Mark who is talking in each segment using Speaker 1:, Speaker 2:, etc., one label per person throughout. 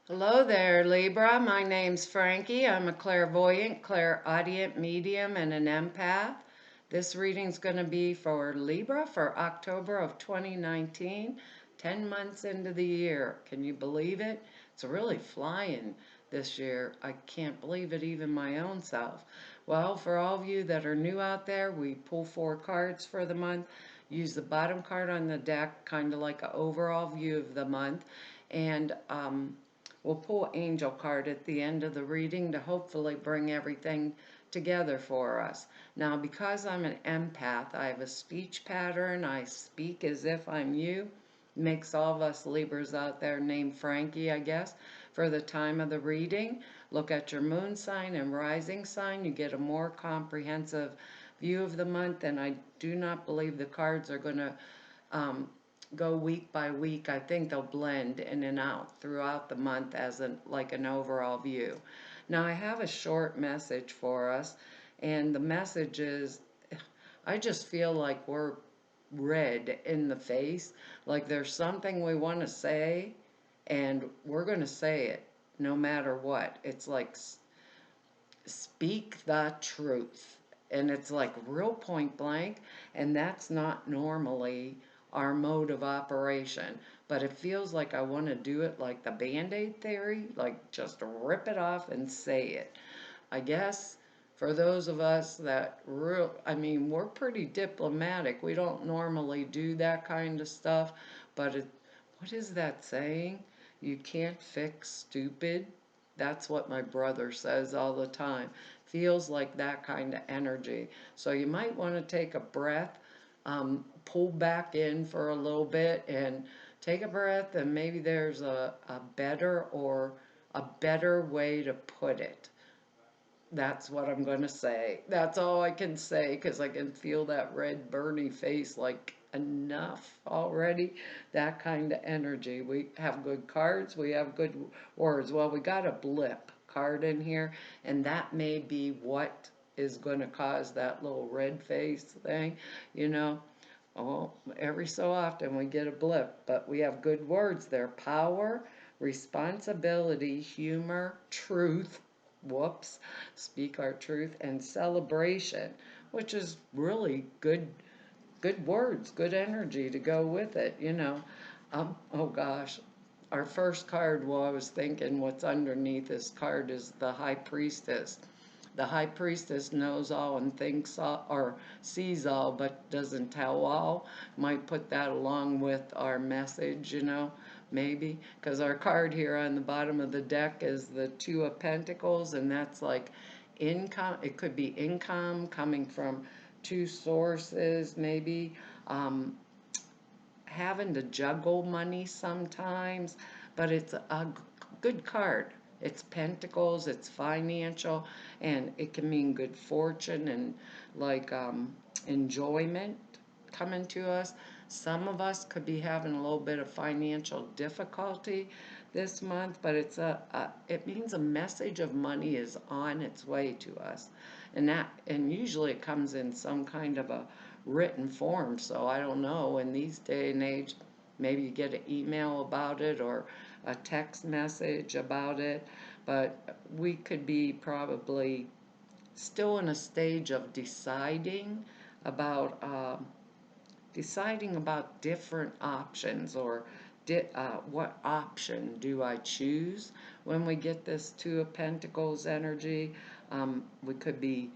Speaker 1: Hello there, Libra. My name's Frankie. I'm a clairvoyant, clairaudient medium, and an empath. This reading's going to be for Libra for October of 2019, 10 months into the year. Can you believe it? It's really flying this year. I can't believe it, even my own self. Well, for all of you that are new out there, we pull 4 cards for the month. Use the bottom card on the deck, kind of like an overall view of the month. And we'll pull Angel card at the end of the reading to hopefully bring everything together for us. Now, because I'm an empath, I have a speech pattern. I speak as if I'm you. Makes all of us Libras out there named Frankie, I guess, for the time of the reading. Look at your moon sign and rising sign. You get a more comprehensive view of the month, and I do not believe the cards are going to um, go week by week. I think they'll blend in and out throughout the month as like an overall view. Now I have a short message for us, and the message is, I just feel like we're red in the face, like there's something we want to say, and we're going to say it no matter what. It's like speak the truth. And it's like real point blank, and that's not normally our mode of operation. But it feels like I want to do it like the Band-Aid theory, like just rip it off and say it. I guess for those of us that we're pretty diplomatic. We don't normally do that kind of stuff, but what is that saying? You can't fix stupid. That's what my brother says all the time. Feels like that kind of energy. So you might want to take a breath, pull back in for a little bit and take a breath, and maybe there's a better way to put it. That's what I'm going to say. That's all I can say because I can feel that red burny face, like enough already. That kind of energy. We have good cards, we have good words. Well, we got a blip card in here, and that may be what is going to cause that little red face thing, you know. Oh, every so often we get a blip, but we have good words. They're power, responsibility, humor, truth, whoops, speak our truth, and celebration, which is really good words, good energy to go with it, you know. Oh gosh, our first card, well, I was thinking what's underneath this card is the High Priestess. The High Priestess knows all and thinks all, or sees all, but doesn't tell all. Might put that along with our message, you know, maybe. Because our card here on the bottom of the deck is the Two of Pentacles, and that's like income. It could be income coming from two sources, maybe. Um, Having to juggle money sometimes, but it's a good card. It's pentacles, it's financial, and it can mean good fortune and like enjoyment coming to us. Some of us could be having a little bit of financial difficulty this month, but it means a message of money is on its way to us, and usually it comes in some kind of a written form. So I don't know. In these day and age, maybe you get an email about it or a text message about it, but we could be probably still in a stage of about deciding about different options, or what option do I choose when we get this Two of Pentacles energy. We could be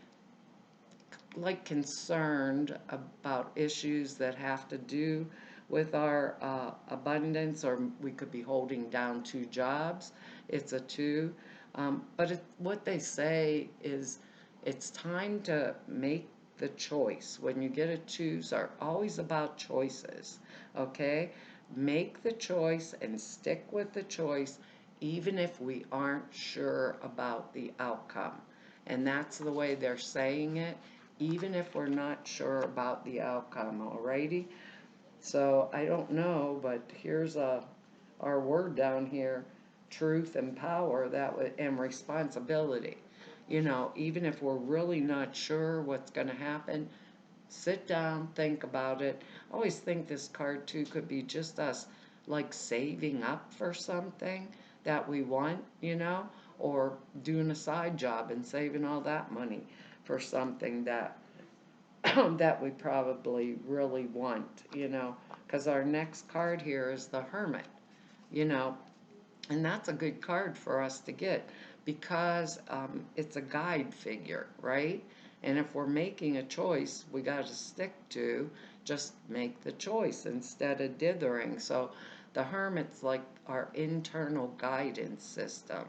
Speaker 1: like concerned about issues that have to do with our abundance, or we could be holding down 2 jobs. It's a two. But what they say is it's time to make the choice. When you get a twos, are always about choices. Okay? Make the choice and stick with the choice, even if we aren't sure about the outcome. And that's the way they're saying it, even if we're not sure about the outcome, alrighty? So I don't know, but here's our word down here: truth and power, and responsibility. You know, even if we're really not sure what's going to happen, sit down, think about it. I always think this card too could be just us like saving up for something that we want, or doing a side job and saving all that money for something that that we probably really want, because our next card here is the Hermit, you know, and that's a good card for us to get because it's a guide figure, right? And if we're making a choice, we got to stick to just make the choice instead of dithering. So the Hermit's like our internal guidance system.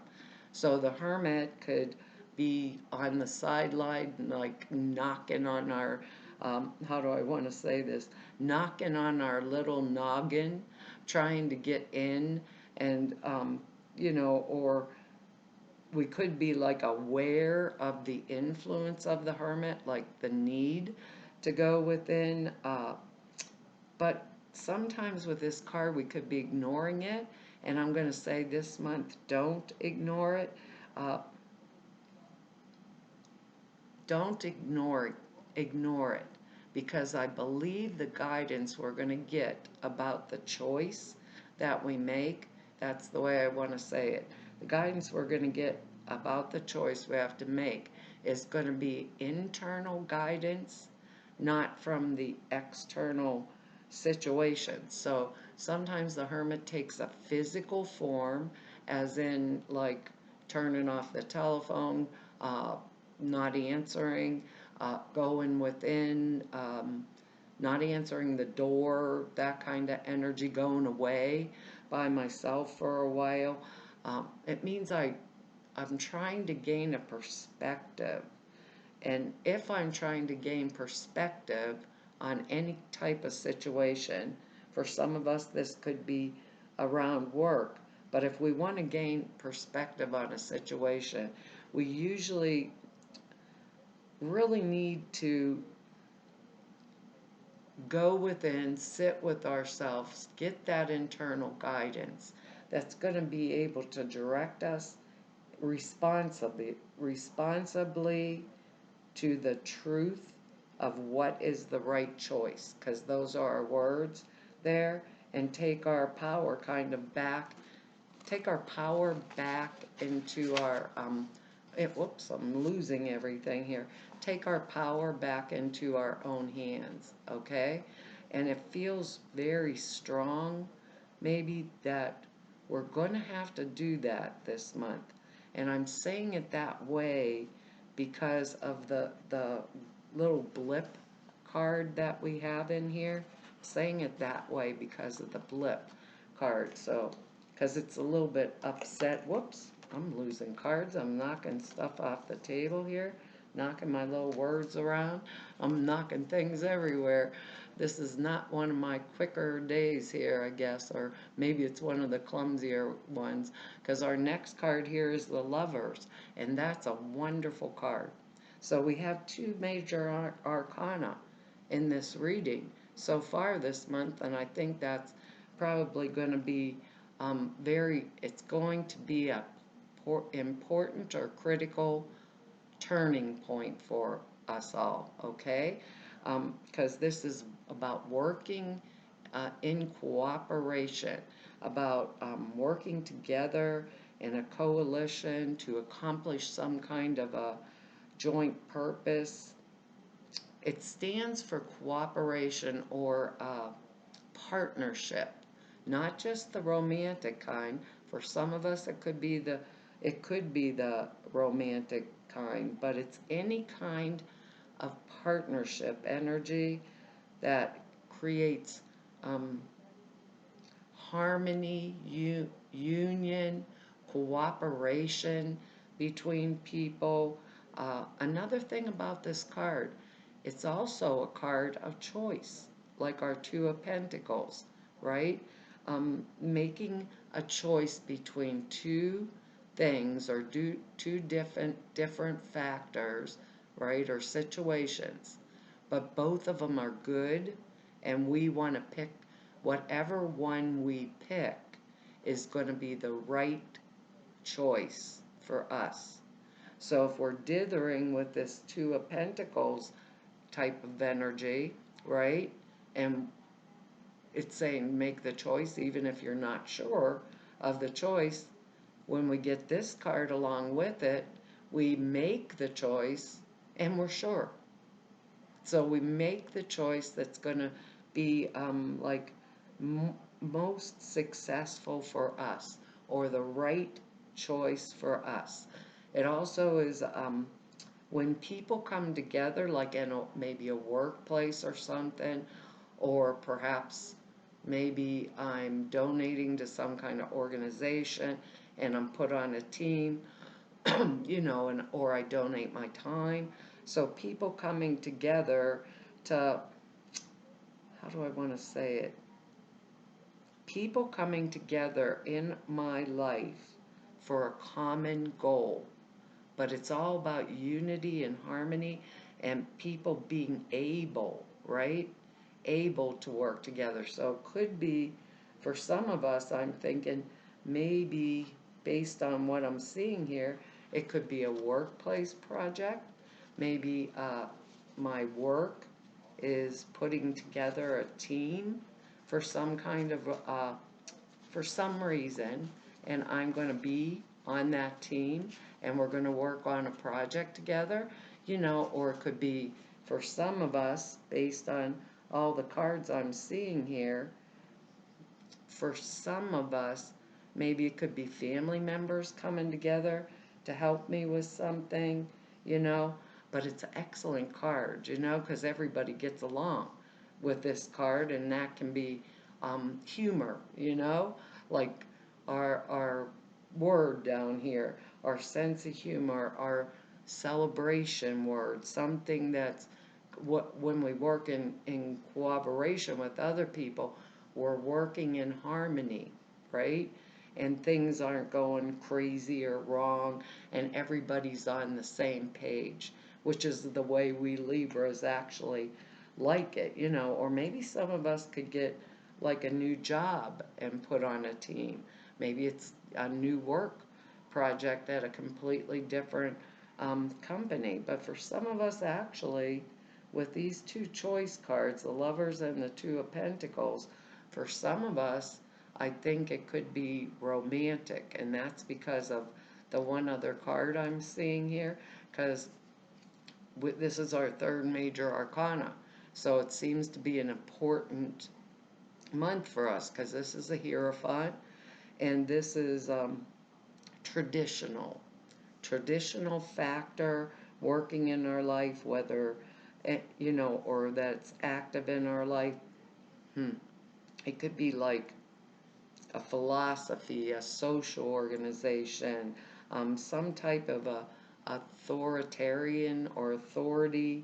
Speaker 1: So the Hermit could be on the sideline, like knocking on our, how do I want to say this? Knocking on our little noggin, trying to get in, and, or we could be like aware of the influence of the Hermit, like the need to go within. But sometimes with this card, we could be ignoring it. And I'm going to say this month, don't ignore it. Uh, don't ignore it, because I believe the guidance we're going to get about the choice that we make, that's the way I want to say it. The guidance we're going to get about the choice we have to make is going to be internal guidance, not from the external situation. So sometimes the Hermit takes a physical form, as in like turning off the telephone, uh, not answering, going within, not answering the door, that kind of energy, going away by myself for a while. It means I'm trying to gain a perspective. And if I'm trying to gain perspective on any type of situation, for some of us this could be around work, but if we want to gain perspective on a situation, we usually really need to go within, sit with ourselves, get that internal guidance that's going to be able to direct us responsibly to the truth of what is the right choice, because those are our words there, and take our power back into our, whoops, I'm losing everything here. Take our power back into our own hands, okay? And it feels very strong, maybe, that we're going to have to do that this month. And I'm saying it that way because of the little blip card that we have in here. Saying it that way because of the blip card. So, because it's a little bit upset. Whoops, I'm losing cards. I'm knocking stuff off the table here, knocking my little words around. I'm knocking things everywhere. This is not one of my quicker days here, I guess, or maybe it's one of the clumsier ones, because our next card here is the Lovers, and that's a wonderful card. So we have two major arcana in this reading so far this month, and I think that's probably going to be it's going to be a important or critical turning point for us all, okay? Because this is about working in cooperation, about working together in a coalition to accomplish some kind of a joint purpose. It stands for cooperation or partnership, not just the romantic kind. For some of us, it could be the romantic kind, but it's any kind of partnership energy that creates harmony, union, cooperation between people. Another thing about this card, it's also a card of choice, like our Two of Pentacles, right? Making a choice between two things or two different factors, right, or situations, but both of them are good, and we want to pick whatever one we pick is going to be the right choice for us. So if we're dithering with this Two of Pentacles type of energy, right, and it's saying make the choice even if you're not sure of the choice, when we get this card along with it, we make the choice and we're sure. So we make the choice that's going to be like most successful for us, or the right choice for us. It also is when people come together, like in maybe a workplace or something, or perhaps maybe I'm donating to some kind of organization and I'm put on a team, or I donate my time. So people coming together to, how do I want to say it? People coming together in my life for a common goal. But it's all about unity and harmony and people being able, right? Able to work together. So it could be, for some of us, I'm thinking maybe based on what I'm seeing here, it could be a workplace project. Maybe my work is putting together a team for some kind of, for some reason, and I'm going to be on that team and we're going to work on a project together, or it could be for some of us, based on all the cards I'm seeing here, for some of us, maybe it could be family members coming together to help me with something, you know, but it's an excellent card, because everybody gets along with this card, and that can be humor, like our word down here, our sense of humor, our celebration word, something that's when we work in cooperation with other people, we're working in harmony, right? And things aren't going crazy or wrong, and everybody's on the same page, which is the way we Libras actually like it, or maybe some of us could get like a new job and put on a team. Maybe it's a new work project at a completely different company. But for some of us, actually, with these two choice cards, the Lovers and the Two of Pentacles, for some of us, I think it could be romantic, and that's because of the one other card I'm seeing here, because this is our third major arcana. So it seems to be an important month for us, because this is a Hierophant, and this is traditional factor working in our life, whether or that's active in our life. It could be like a philosophy, a social organization, some type of a authoritarian or authoritative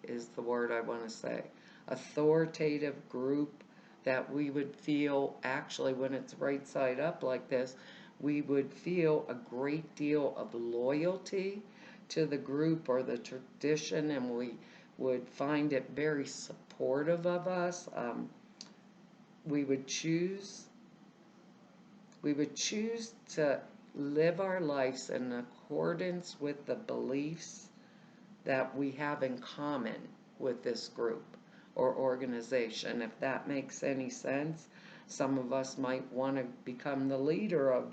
Speaker 1: is the word I want to say. Authoritative group that we would feel, actually, when it's right side up like this, we would feel a great deal of loyalty to the group or the tradition, and we would find it very supportive of us. We would choose to live our lives in accordance with the beliefs that we have in common with this group or organization, if that makes any sense. Some of us might want to become the leader of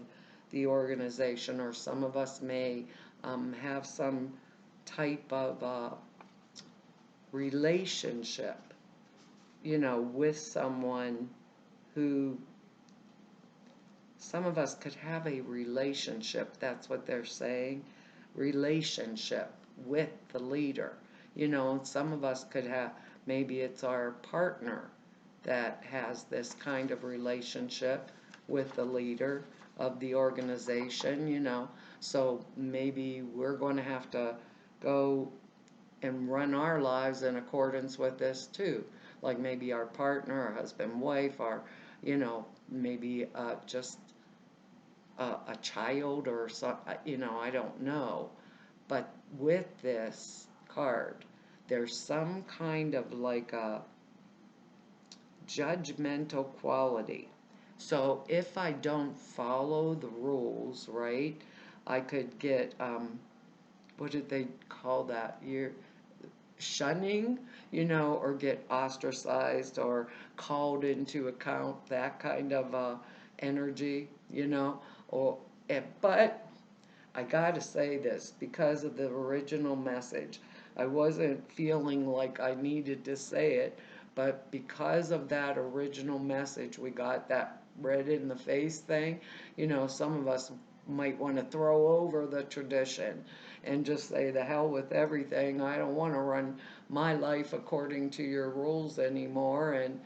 Speaker 1: the organization, or some of us may have some type of relationship, with someone who, some of us could have a relationship, that's what they're saying, relationship with the leader. Some of us could have, maybe it's our partner that has this kind of relationship with the leader of the organization. So maybe we're going to have to go and run our lives in accordance with this too. Like maybe our partner, our husband, wife, our, maybe just a child or some, I don't know. But with this card, there's some kind of like a judgmental quality. So if I don't follow the rules, right, I could get, what did they call that? You're shunning, or get ostracized or called into account, that kind of energy, you know, but I gotta say this because of the original message. I wasn't feeling like I needed to say it, but because of that original message, we got that red in the face thing. Some of us might want to throw over the tradition and just say, the hell with everything. I don't want to run my life according to your rules anymore. And,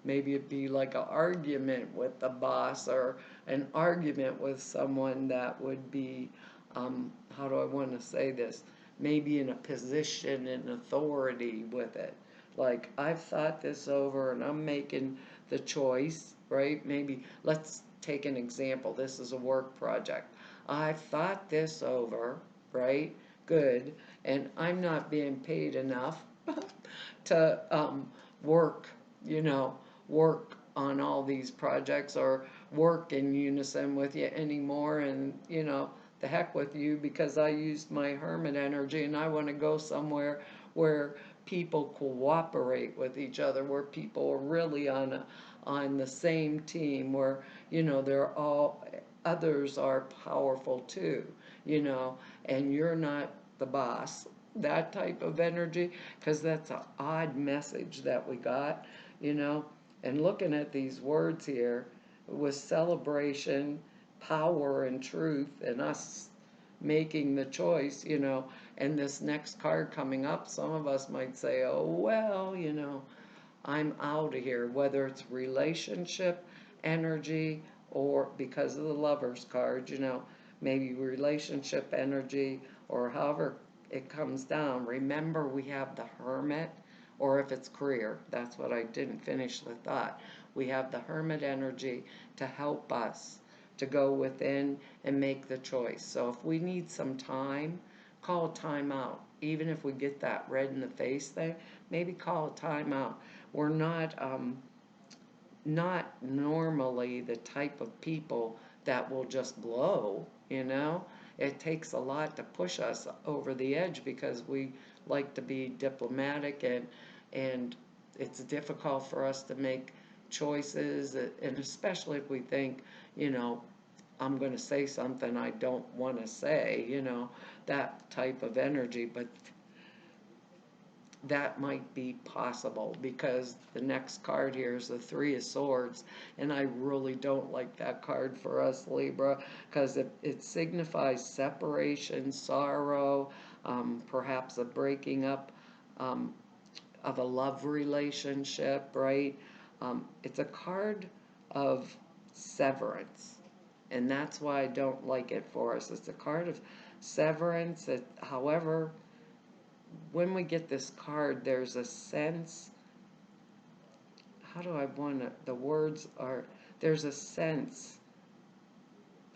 Speaker 1: maybe it'd be like an argument with the boss or an argument with someone that would be, how do I want to say this? Maybe in a position and authority with it. Like, I've thought this over and I'm making the choice, right? Maybe let's take an example. This is a work project. I've thought this over, right? Good. And I'm not being paid enough to work, you know, work on all these projects or work in unison with you anymore. And, the heck with you, because I used my hermit energy and I want to go somewhere where people cooperate with each other, where people are really on the same team, where, they're all, others are powerful too, you know, and you're not the boss. That type of energy, because that's an odd message that we got, you know. And looking at these words here with celebration, power, and truth, and us making the choice, and this next card coming up, some of us might say, oh, well, I'm out of here, whether it's relationship energy or because of the Lover's card, maybe relationship energy or however it comes down. Remember, we have the Hermit, or if it's career, that's what I didn't finish the thought. We have the Hermit energy to help us to go within and make the choice. So if we need some time, call a timeout. Even if we get that red in the face thing, maybe call a timeout. We're not normally the type of people that will just blow. It takes a lot to push us over the edge because we like to be diplomatic, and it's difficult for us to make choices, and especially if we think, I'm going to say something I don't want to say, that type of energy. But that might be possible because the next card here is the Three of Swords, and I really don't like that card for us, Libra, because it signifies separation, sorrow, perhaps a breaking up of a love relationship, right? It's a card of severance, and that's why I don't like it for us. It's a card of severance. However, when we get this card, there's a sense, how do I want to, the words are, there's a sense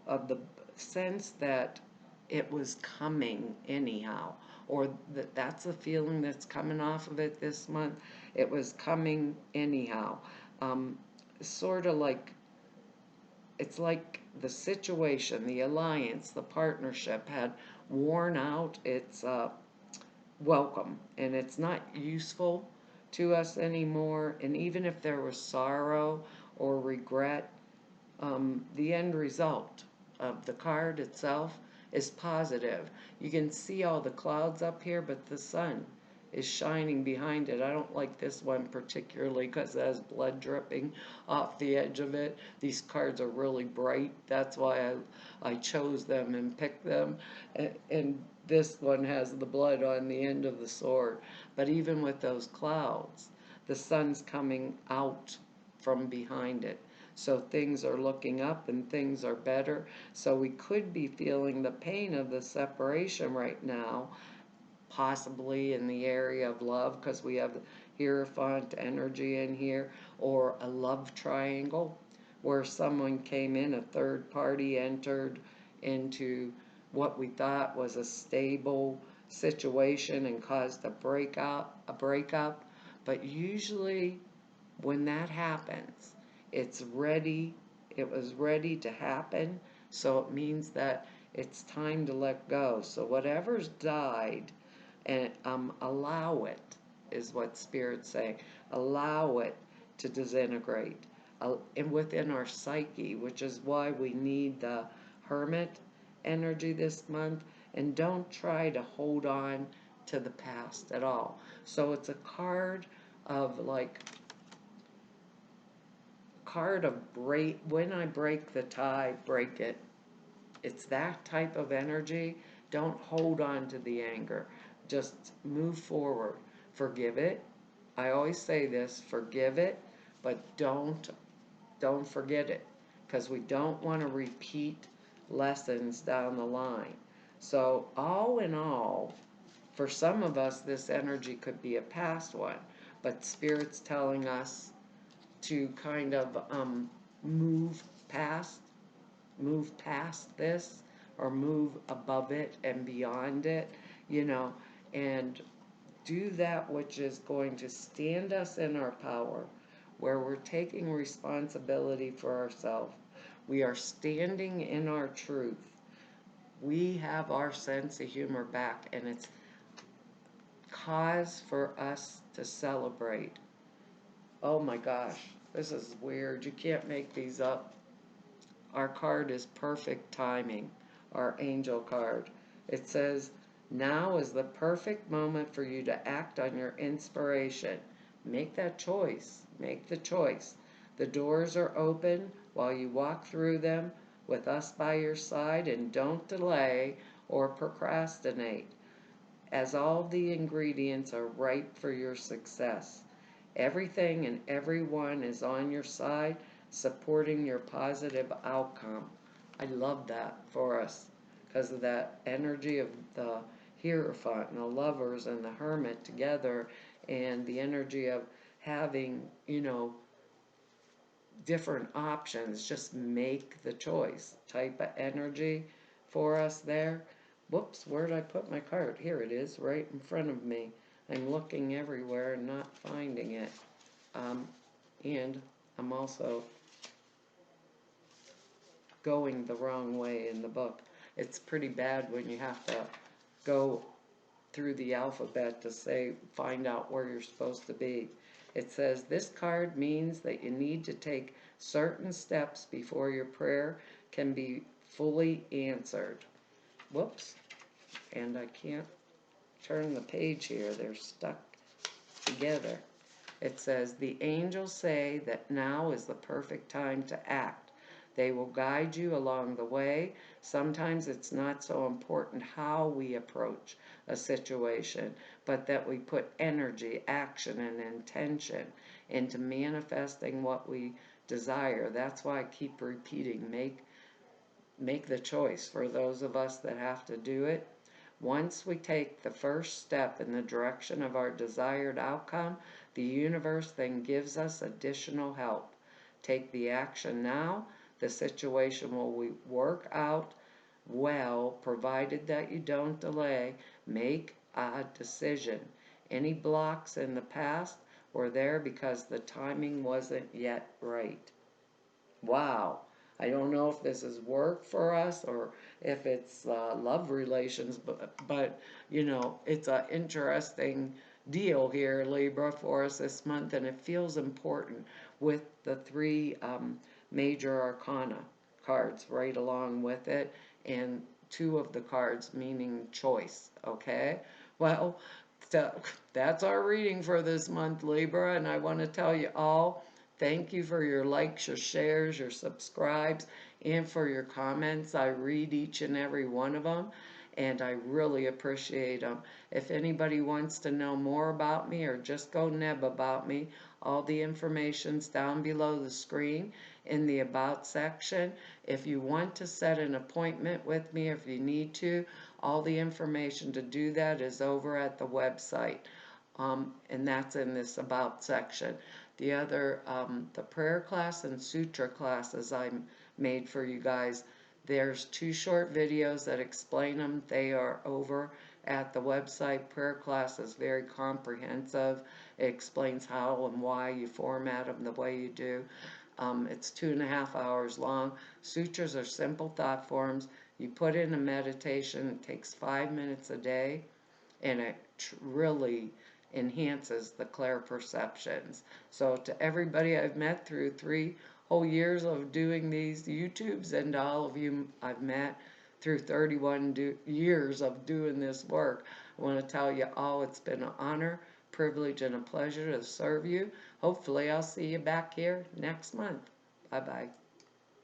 Speaker 1: of the sense that it was coming anyhow, or that's the feeling that's coming off of it this month. It was coming anyhow. Sort of like, it's like the situation, the alliance, the partnership had worn out its welcome, and it's not useful to us anymore. And even if there was sorrow or regret, the end result of the card itself is positive. You can see all the clouds up here, but the sun is shining behind it. I don't like this one particularly because it has blood dripping off the edge of it. These cards are really bright. That's why I chose them and picked them. And this one has the blood on the end of the sword. But even with those clouds, the sun's coming out from behind it. So things are looking up and things are better. So we could be feeling the pain of the separation right now, possibly in the area of love, because we have Hierophant energy in here, or a love triangle where someone came in, a third party entered into what we thought was a stable situation and caused a breakup. But usually when that happens, it was ready to happen, so it means that it's time to let go. So whatever's died, and allow it, is what Spirit's saying. Allow it to disintegrate. and within our psyche, which is why we need the Hermit energy this month. And don't try to hold on to the past at all. So it's a card of like, when I break the tie, break it. It's that type of energy. Don't hold on to the anger. Just move forward. Forgive it. I always say this, forgive it, but don't forget it, because we don't want to repeat lessons down the line. So all in all, for some of us this energy could be a past one, but Spirit's telling us to kind of move past move past this, or move above it and beyond it, you know, and do that which is going to stand us in our power, where we're taking responsibility for ourselves. We are standing in our truth. We have our sense of humor back, and it's cause for us to celebrate. Oh my gosh, this is weird. You can't make these up. Our card is perfect timing, our angel card. It says, now is the perfect moment for you to act on your inspiration. Make that choice. Make the choice. The doors are open while you walk through them with us by your side, and don't delay or procrastinate, as all the ingredients are ripe for your success. Everything and everyone is on your side, supporting your positive outcome. I love that for us, because of that energy of the Hierophant and the Lovers and the Hermit together, and the energy of having, different options. Just make the choice type of energy for us there. Whoops, where did I put my card? Here it is, right in front of me. I'm looking everywhere and not finding it. And I'm also going the wrong way in the book. It's pretty bad when you have to go through the alphabet to find out where you're supposed to be. It says this card means that you need to take certain steps before your prayer can be fully answered. Whoops, and I can't turn the page here. They're stuck together. It says, the angels say that now is the perfect time to act. They will guide you along the way. Sometimes it's not so important how we approach a situation, but that we put energy, action, and intention into manifesting what we desire. That's why I keep repeating, make the choice for those of us that have to do it. Once we take the first step in the direction of our desired outcome, the universe then gives us additional help. Take the action now. The situation will work out well, provided that you don't delay. Make a decision. Any blocks in the past were there because the timing wasn't yet right. Wow. I don't know if this is work for us or if it's love relations, but it's an interesting deal here, Libra, for us this month, and it feels important with the three major arcana cards right along with it, and two of the cards meaning choice. Okay, well, so that's our reading for this month, Libra, and I want to tell you all, thank you for your likes, your shares, your subscribes, and for your comments. I read each and every one of them, and I really appreciate them. If anybody wants to know more about me or just go neb about me, all the information's down below the screen in the About section. If you want to set an appointment with me, if you need to, all the information to do that is over at the website. And that's in this About section. The other, the prayer class and sutra classes I made for you guys, there's 2 short videos that explain them. They are over at the website. Prayer class is very comprehensive. It explains how and why you format them the way you do. It's 2.5 hours long. Sutras are simple thought forms. You put in a meditation. It takes 5 minutes a day, and it really enhances the clair perceptions. So to everybody I've met through 3 whole years of doing these YouTubes, and to all of you I've met through 31 years of doing this work. I want to tell you all it's been an honor, privilege, and a pleasure to serve you. Hopefully I'll see you back here next month. Bye-bye.